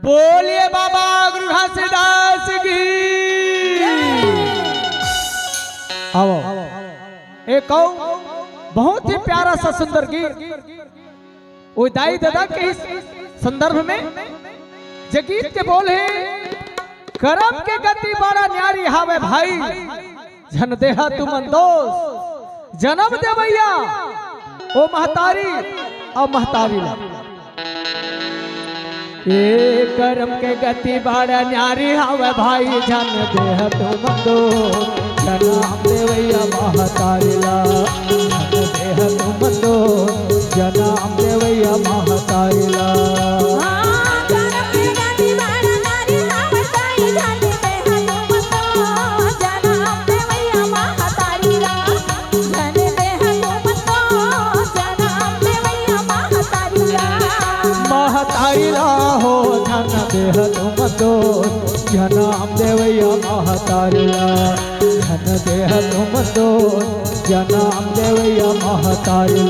बोलिए बाबा गुरु घासीदास की। आओ एक बहुत ही प्यारा सा सुंदर गीत उदाई दादा के संदर्भ में जे गीत के बोल है करम के गति बड़ा न्यारी हावे भाई जन देहा तुम दोस्त जन्म दे भैया ओ महतारी और महतारी ये करम के गति बड़ा न्यारी हावे भाई जन देहा तुम दोस्त जन्म दे भैया महतारी जन देहा तुम दोस्त जन्म दे भैया महतारी हो धन देह तुम दोस्त जन्म देवैया महतारी धन देह तुम दोस्त जन्म देवैया महतारी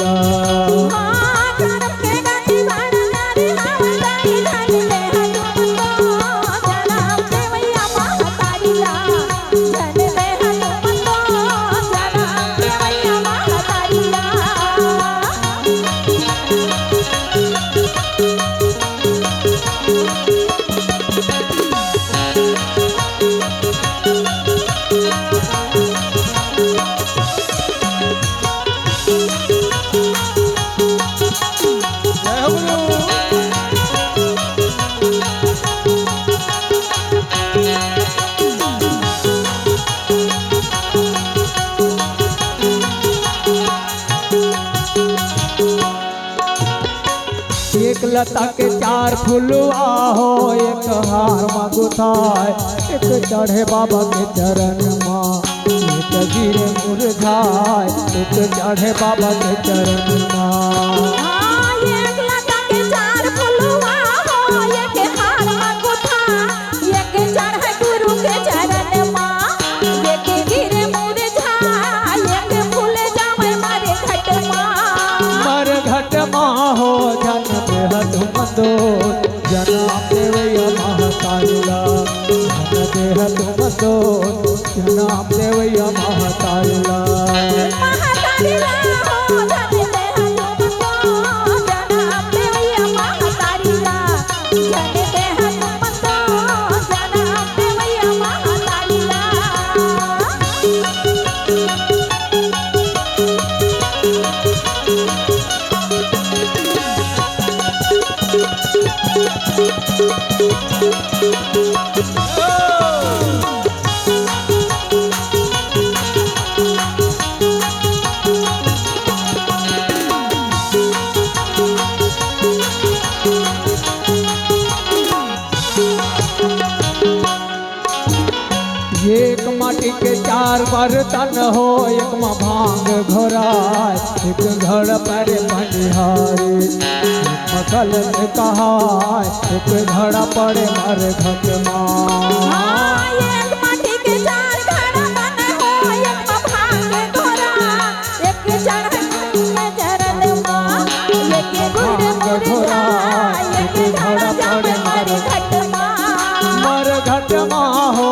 एक लता के चार फुलवा हो एक हार मगुथाय एक चढ़े बाबा के चरण माँ एक गिरे मुरझाय एक चढ़े बाबा के चरण माँ हो जन देह तुम दोस्त जन्म देवैया महतारी जन देह तुम दोस्त जन्म देवैया महतारी एक माटी के चार बर्तन हो एक में भांग घोराय एक घर पर बनिहारी एक मकल में कहाय एक घड़ा पड़े मर घट मर घट माँ हो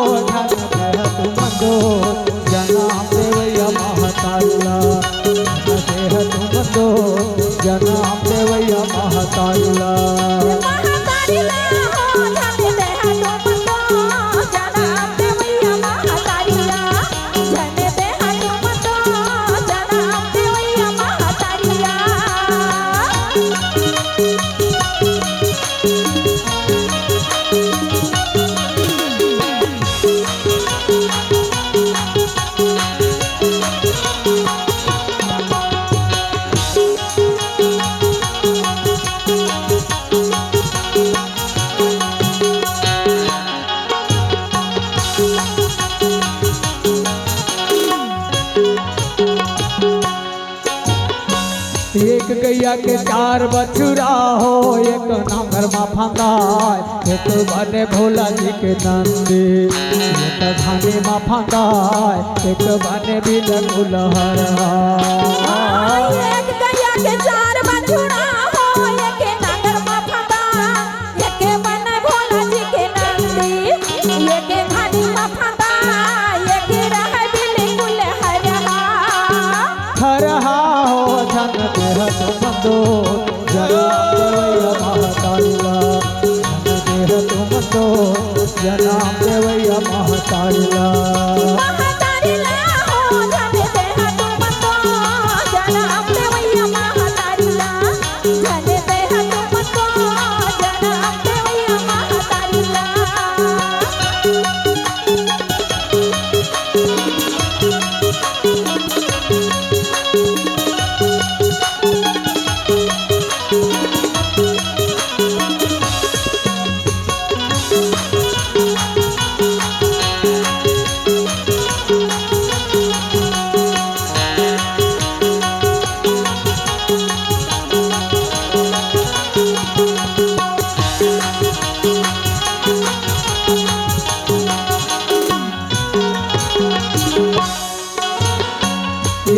जन्म देवैया महतारी देह तुम दोस्त जन्म देवैया महतारी एक गैया के चार बछुरा हो एक नांगर में फंदाय एक बने भोला जी के नंदी एक घानी में फंदाय एक बने बिल गुलहर एक गैया के चार बछुरा हो एक नांगर में फंदाय एक बने भोला दो जनाम देवैया महतारिला जन देह तुम दो जनाम देवैया महतारिला महतारिला हो जन देह तुम दो जनाम देवैया महतारिला जन देह तुम दो जनाम देवैया महतारिला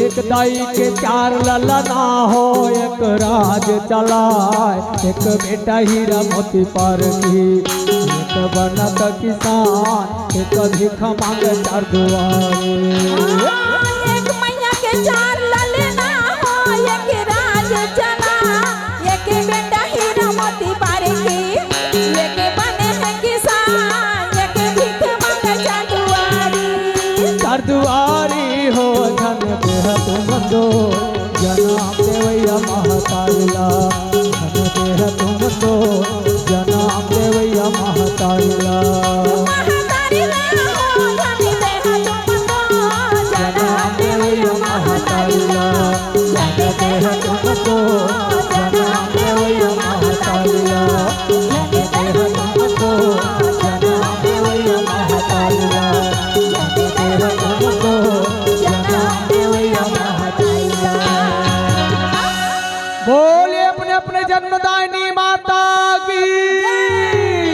एक दाई के चार ललना हो एक राज चलाए एक बेटा हीरा मोती पर की एक बनत किसान एक भिख मांग चार दुआरे एक मैया के चार ललना हो एक राज चला एक बेटा हीरा मोती पारे की एक बने है किसान एक भीख मांगे चार दुआरी हो धन देह तुम दो जनाम देवैया महतारिला धन देह तुम दो जनाम देवैया महतारिला महतारिला हो धन देह तुम दो जनाम देवैया महतारिला धन देह तुम दो जनाम देवैया महतारिला धन देह तुम दो जनाम देवैया महतारिला धन देह तुम दो जनाम देवैया महतारिला। बोलिए अपने अपने जन्मदायिनी माता